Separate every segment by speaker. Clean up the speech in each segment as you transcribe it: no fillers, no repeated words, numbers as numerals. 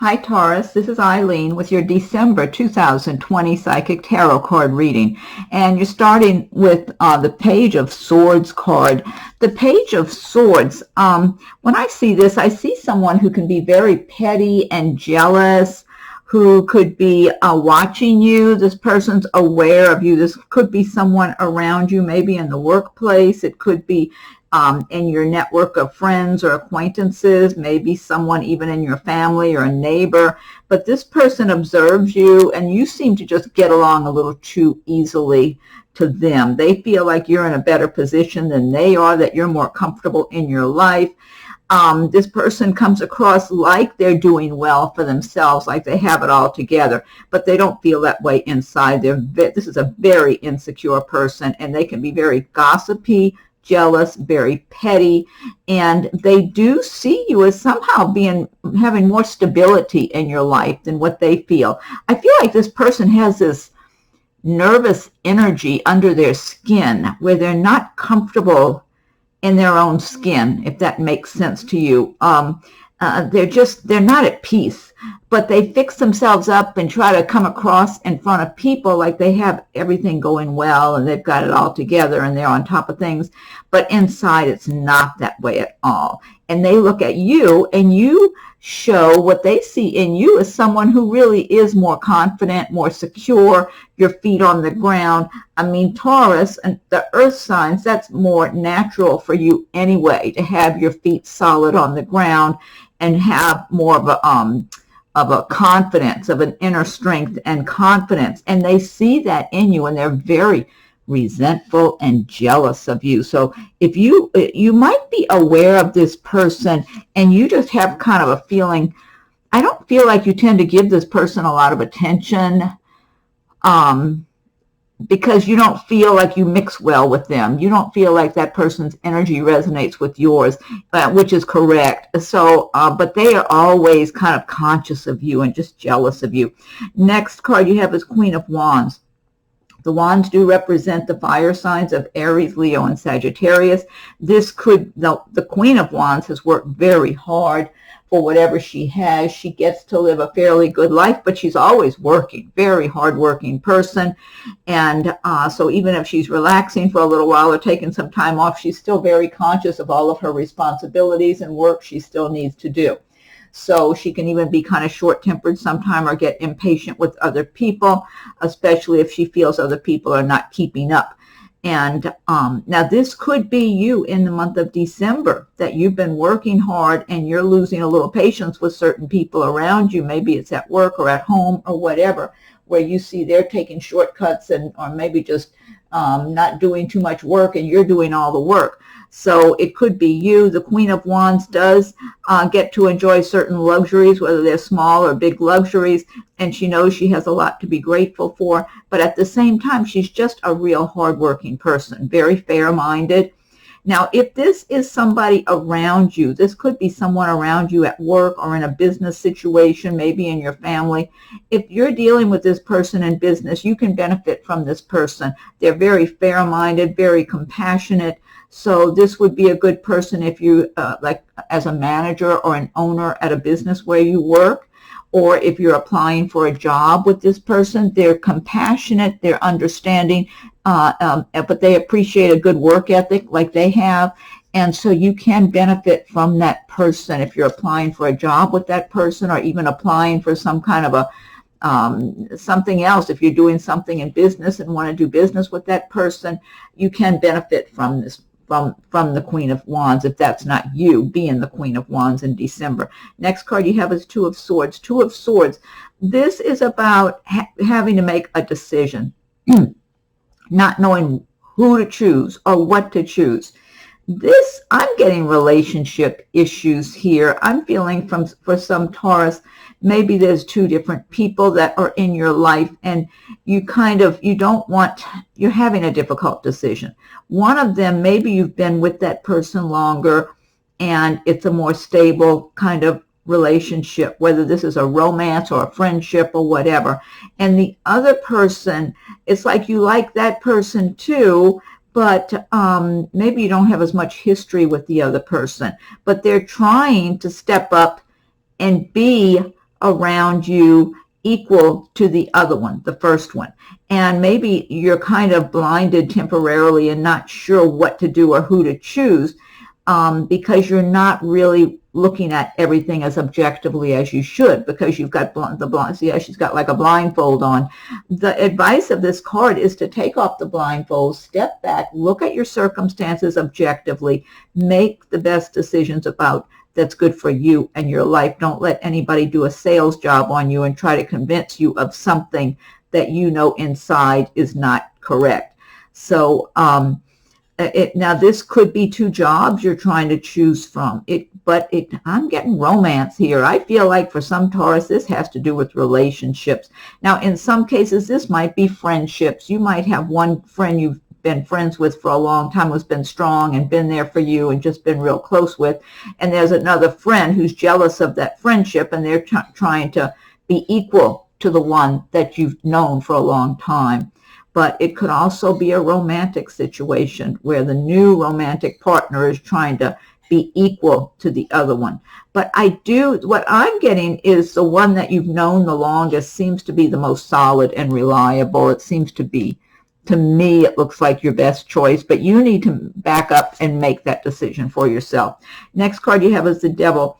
Speaker 1: Hi Taurus, this is Eileen with your December 2020 Psychic Tarot card reading. And you're starting with the Page of Swords card. The Page of Swords, when I see this, I see someone who can be very petty and jealous, who could be watching you. This person's aware of you. This could be someone around you, maybe in the workplace. It could be in your network of friends or acquaintances, maybe someone even in your family or a neighbor. But this person observes you, and you seem to just get along a little too easily to them. They feel like you're in a better position than they are, that you're more comfortable in your life. This person comes across like they're doing well for themselves, like they have it all together, but they don't feel that way inside. This is a very insecure person, and they can be very gossipy, jealous, very petty, and they do see you as somehow having more stability in your life than what they feel. I feel like this person has this nervous energy under their skin where they're not comfortable in their own skin, if that makes sense to you. They're not at peace, but they fix themselves up and try to come across in front of people like they have everything going well and they've got it all together and they're on top of things. But inside, it's not that way at all. And they look at you, and you show what they see in you as someone who really is more confident, more secure, your feet on the ground. I mean, Taurus and the earth signs, that's more natural for you anyway, to have your feet solid on the ground and have more of a confidence, of an inner strength and confidence. And they see that in you, and they're very resentful and jealous of you. So if you might be aware of this person, and you just have kind of a feeling, I don't feel like you tend to give this person a lot of attention, because you don't feel like you mix well with them. You don't feel like that person's energy resonates with yours, which is correct. So, but they are always kind of conscious of you and just jealous of you. Next card you have is Queen of Wands. The wands do represent the fire signs of Aries, Leo, and Sagittarius. The Queen of Wands has worked very hard for whatever she has. She gets to live a fairly good life, but she's always working, very hardworking person. And so even if she's relaxing for a little while or taking some time off, she's still very conscious of all of her responsibilities and work she still needs to do. So she can even be kind of short-tempered sometime or get impatient with other people, especially if she feels other people are not keeping up. And now this could be you in the month of December, that you've been working hard and you're losing a little patience with certain people around you. Maybe it's at work or at home or whatever, where you see they're taking shortcuts or maybe just not doing too much work and you're doing all the work. So it could be you. The Queen of Wands does get to enjoy certain luxuries, whether they're small or big luxuries, and she knows she has a lot to be grateful for. But at the same time, she's just a real hardworking person, very fair-minded. Now, if this is somebody around you, this could be someone around you at work or in a business situation, maybe in your family. If you're dealing with this person in business, you can benefit from this person. They're very fair-minded, very compassionate. So this would be a good person if you, like as a manager or an owner at a business where you work, or if you're applying for a job with this person. They're compassionate, they're understanding, but they appreciate a good work ethic like they have. And so you can benefit from that person if you're applying for a job with that person, or even applying for some kind of a something else. If you're doing something in business and want to do business with that person, you can benefit from this, from the Queen of Wands, if that's not you being the Queen of Wands in December. Next card you have is Two of Swords. Two of Swords. This is about having to make a decision, not knowing who to choose or what to choose. I'm getting relationship issues here. I'm feeling for some Taurus, maybe there's two different people that are in your life, and you're having a difficult decision. One of them, maybe you've been with that person longer and it's a more stable kind of relationship, whether this is a romance or a friendship or whatever. And the other person, it's like you like that person too, but maybe you don't have as much history with the other person, but they're trying to step up and be around you equal to the other one, the first one. And maybe you're kind of blinded temporarily and not sure what to do or who to choose, because you're not really looking at everything as objectively as you should, because you've got the blind. See, she's got like a blindfold on. The advice of this card is to take off the blindfold, step back, look at your circumstances objectively, make the best decisions about that's good for you and your life. Don't let anybody do a sales job on you and try to convince you of something that you know inside is not correct. So now this could be 2 jobs you're trying to choose from. I'm getting romance here. I feel like for some Taurus, this has to do with relationships. Now, in some cases, this might be friendships. You might have one friend you've been friends with for a long time, who's been strong and been there for you and just been real close with. And there's another friend who's jealous of that friendship, and they're trying to be equal to the one that you've known for a long time. But it could also be a romantic situation where the new romantic partner is trying to be equal to the other one. But what I'm getting is the one that you've known the longest seems to be the most solid and reliable. It seems to be, to me, it looks like your best choice, but you need to back up and make that decision for yourself. Next card you have is the Devil.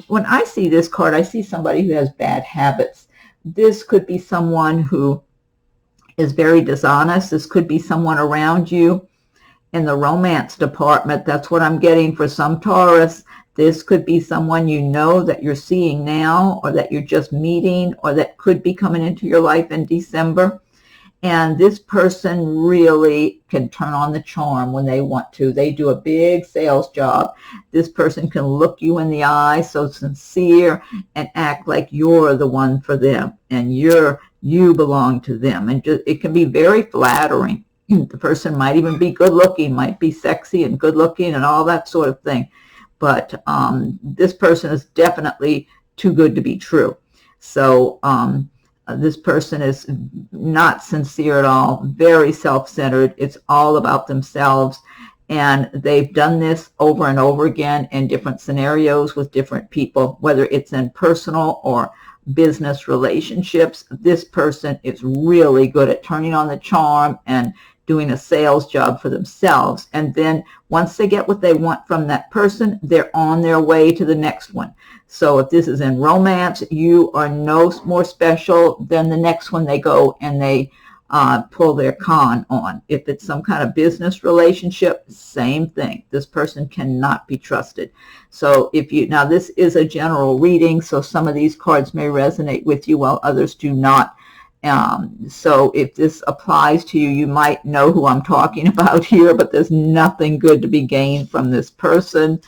Speaker 1: When I see this card, I see somebody who has bad habits. This could be someone who is very dishonest. This could be someone around you in the romance department. That's what I'm getting for some Taurus. This could be someone you know that you're seeing now, or that you're just meeting, or that could be coming into your life in December. And this person really can turn on the charm when they want to. They do a big sales job. This person can look you in the eye, so sincere, and act like you're the one for them, and you belong to them. And it can be very flattering. The person might even be good looking, might be sexy and good looking and all that sort of thing. But this person is definitely too good to be true. So this person is not sincere at all, very self-centered. It's all about themselves. And they've done this over and over again in different scenarios with different people, whether it's in personal or business relationships. This person is really good at turning on the charm and doing a sales job for themselves. And then once they get what they want from that person, they're on their way to the next one. So if this is in romance, you are no more special than the next one they go and they pull their con on. If it's some kind of business relationship, same thing. This person cannot be trusted. So now this is a general reading, so some of these cards may resonate with you while others do not. So if this applies to you, you might know who I'm talking about here, but there's nothing good to be gained from this person.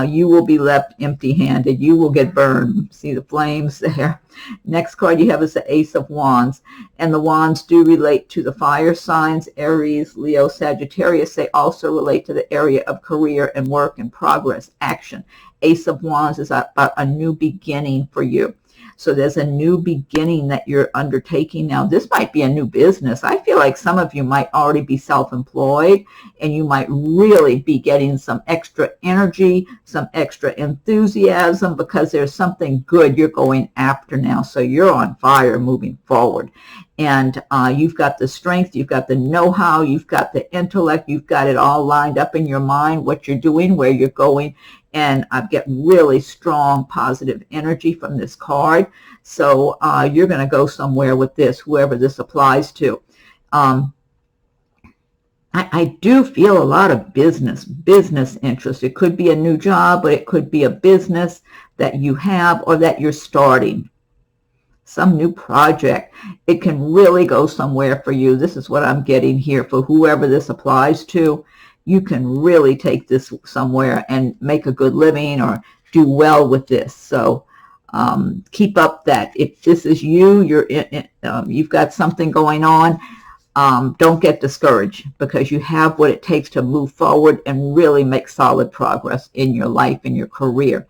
Speaker 1: You will be left empty-handed. You will get burned. See the flames there. Next card you have is the Ace of Wands. And the wands do relate to the fire signs, Aries, Leo, Sagittarius. They also relate to the area of career and work and progress, action. Ace of Wands is about a new beginning for you. So there's a new beginning that you're undertaking now. This might be a new business. I feel like some of you might already be self-employed, and you might really be getting some extra energy, some extra enthusiasm, because there's something good you're going after now. So you're on fire moving forward. And you've got the strength, you've got the know-how, you've got the intellect, you've got it all lined up in your mind, what you're doing, where you're going. And I get really strong positive energy from this card. So you're going to go somewhere with this, whoever this applies to. I do feel a lot of business interest. It could be a new job, but it could be a business that you have or that you're starting. Some new project. It can really go somewhere for you. This is what I'm getting here for whoever this applies to. You can really take this somewhere and make a good living or do well with this. So keep up that. If this is you, you've got something going on, don't get discouraged, because you have what it takes to move forward and really make solid progress in your life and your career.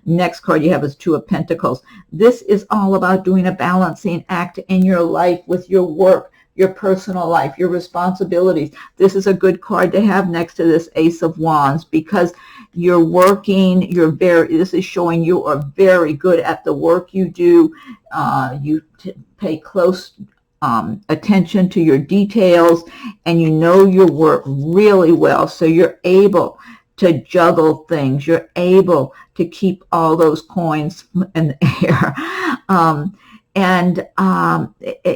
Speaker 1: Next card you have is Two of Pentacles. This is all about doing a balancing act in your life with your work, your personal life, your responsibilities. This is a good card to have next to this Ace of Wands because you're working, this is showing you are very good at the work you do. You pay close attention to your details, and you know your work really well, so you're able to juggle things. You're able to keep all those coins in the air.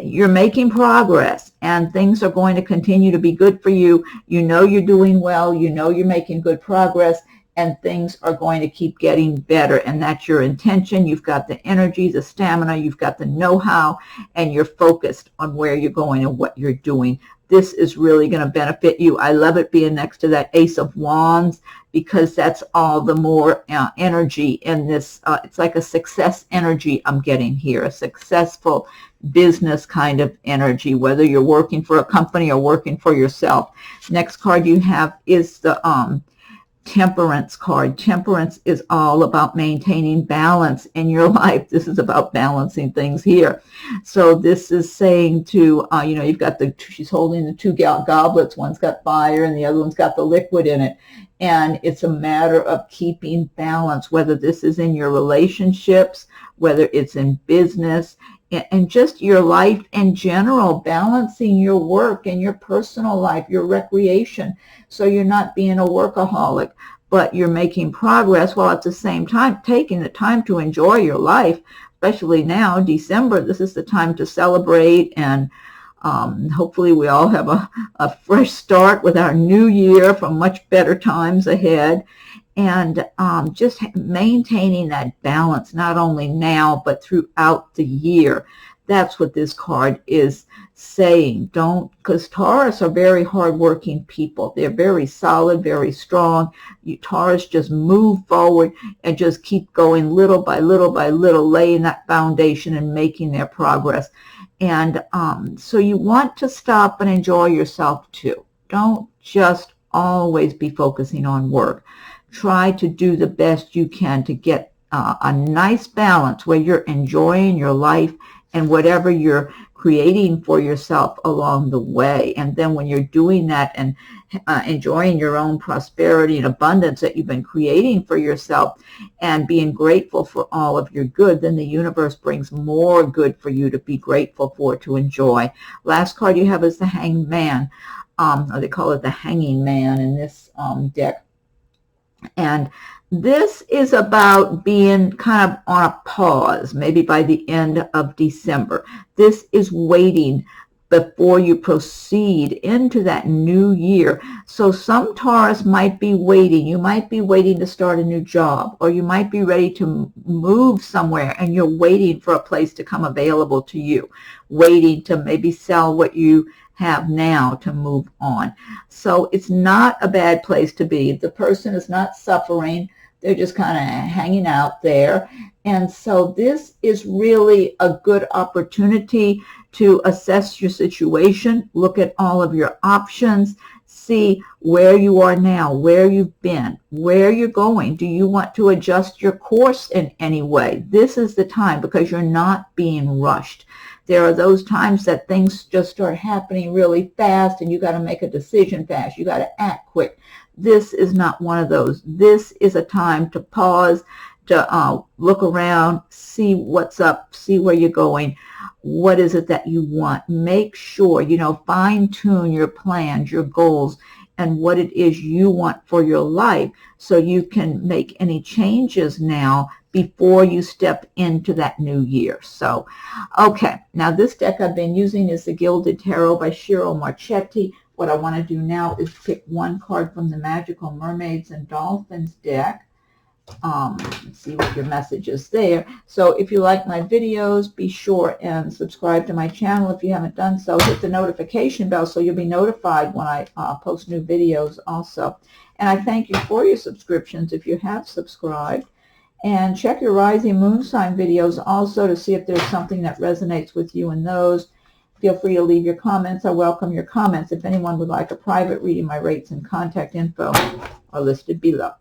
Speaker 1: You're making progress, and things are going to continue to be good for you. You know you're doing well. You know you're making good progress, and things are going to keep getting better, and that's your intention. You've got the energy, the stamina, you've got the know-how, and you're focused on where you're going and what you're doing. This is really going to benefit you. I love it being next to that Ace of Wands because that's all the more energy in this. It's like a success energy I'm getting here, a successful business kind of energy, whether you're working for a company or working for yourself. Next card you have is the Temperance card. Temperance is all about maintaining balance in your life. This is about balancing things here. So this is saying to, you've got she's holding the two goblets. One's got fire and the other one's got the liquid in it. And it's a matter of keeping balance, whether this is in your relationships, whether it's in business, and just your life in general, balancing your work and your personal life, your recreation, so you're not being a workaholic, but you're making progress while at the same time taking the time to enjoy your life, especially now, December. This is the time to celebrate, and hopefully we all have a fresh start with our new year from much better times ahead. And just maintaining that balance, not only now, but throughout the year. That's what this card is saying. Because Taurus are very hardworking people. They're very solid, very strong. Taurus just move forward and just keep going little by little by little, laying that foundation and making their progress. And so you want to stop and enjoy yourself too. Don't just always be focusing on work. Try to do the best you can to get a nice balance where you're enjoying your life and whatever you're creating for yourself along the way. And then when you're doing that and enjoying your own prosperity and abundance that you've been creating for yourself and being grateful for all of your good, then the universe brings more good for you to be grateful for, to enjoy. Last card you have is the Hanged Man. Or they call it the Hanging Man in this deck. And this is about being kind of on a pause, maybe by the end of December. This is waiting before you proceed into that new year. So some Taurus might be waiting. You might be waiting to start a new job, or you might be ready to move somewhere and you're waiting for a place to come available to you, waiting to maybe sell what you have now to move on. So it's not a bad place to be. The person is not suffering. They're just kind of hanging out there. And so this is really a good opportunity to assess your situation, look at all of your options, see where you are now, where you've been, where you're going. Do you want to adjust your course in any way? This is the time, because you're not being rushed. There are those times that things just start happening really fast and you got to make a decision fast. You got to act quick. This is not one of those. This is a time to pause, to look around, see what's up, see where you're going. What is it that you want? Make sure, fine-tune your plans, your goals, and what it is you want for your life so you can make any changes now before you step into that new year. So, okay, now this deck I've been using is the Gilded Tarot by Ciro Marchetti. What I want to do now is pick one card from the Magical Mermaids and Dolphins deck. Let's see what your message is there. So if you like my videos, be sure and subscribe to my channel. If you haven't done so, hit the notification bell so you'll be notified when I post new videos also. And I thank you for your subscriptions if you have subscribed. And check your rising moon sign videos also to see if there's something that resonates with you in those. Feel free to leave your comments. I welcome your comments. If anyone would like a private reading, my rates and contact info are listed below.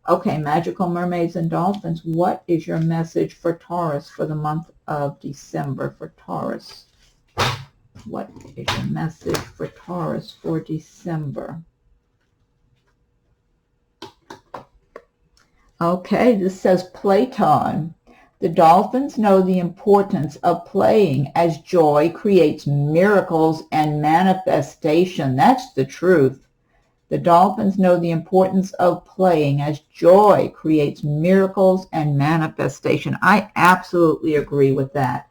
Speaker 1: Okay, Magical Mermaids and Dolphins, what is your message for Taurus for the month of December for Taurus? what is your message for Taurus for December? Okay, this says playtime. The Dolphins know the importance of playing as joy creates miracles and manifestation. That's the truth. The Dolphins know the importance of playing as joy creates miracles and manifestation. I absolutely agree with that.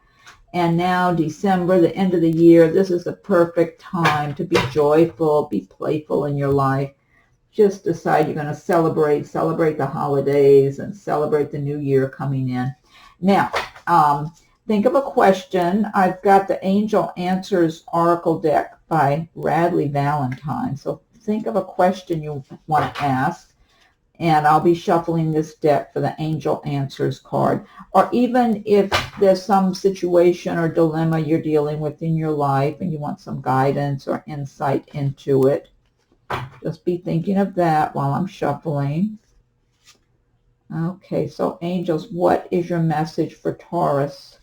Speaker 1: And now December, the end of the year, this is the perfect time to be joyful, be playful in your life. Just decide you're going to celebrate the holidays and celebrate the new year coming in. Now, think of a question. I've got the Angel Answers Oracle deck by Radleigh Valentine. So think of a question you want to ask, and I'll be shuffling this deck for the Angel Answers card. Or even if there's some situation or dilemma you're dealing with in your life and you want some guidance or insight into it, just be thinking of that while I'm shuffling. Okay, so angels, what is your message for Taurus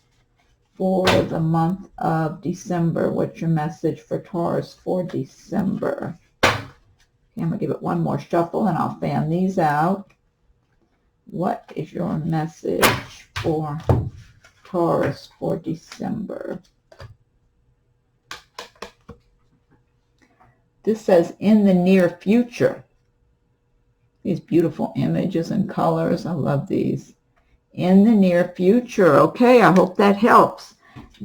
Speaker 1: for the month of December? What's your message for Taurus for December? Okay, I'm going to give it one more shuffle and I'll fan these out. What is your message for Taurus for December? This says in the near future. These beautiful images and colors. I love these. In the near future. Okay, I hope that helps.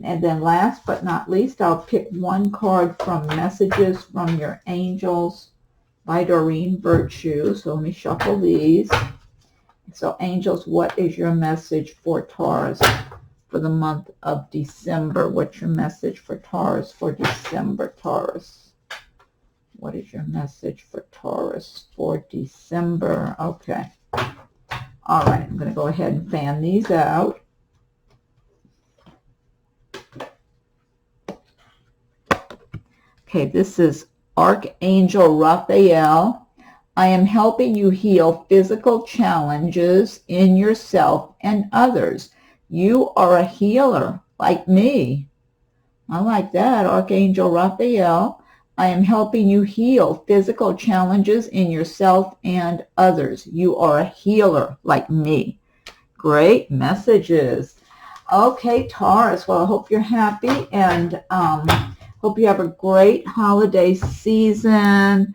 Speaker 1: And then last but not least, I'll pick one card from Messages from Your Angels by Doreen Virtue. So let me shuffle these. So angels, what is your message for Taurus for the month of December? What's your message for Taurus for December, Taurus? What is your message for Taurus for December? Okay. All right, I'm going to go ahead and fan these out. Okay, this is Archangel Raphael. I am helping you heal physical challenges in yourself and others. You are a healer like me. I like that, Archangel Raphael. I am helping you heal physical challenges in yourself and others. You are a healer like me. Great messages. Okay, Taurus. Well, I hope you're happy and hope you have a great holiday season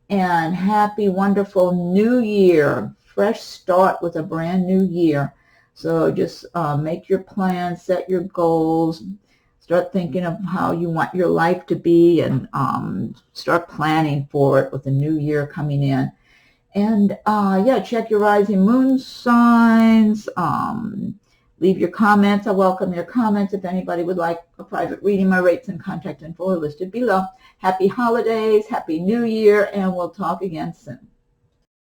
Speaker 1: and happy, wonderful new year. Fresh start with a brand new year. So just make your plans, set your goals. Start thinking of how you want your life to be and start planning for it with the new year coming in. And yeah, check your rising moon signs. Leave your comments. I welcome your comments. If anybody would like a private reading, my rates and contact info are listed below. Happy holidays, happy new year, and we'll talk again soon.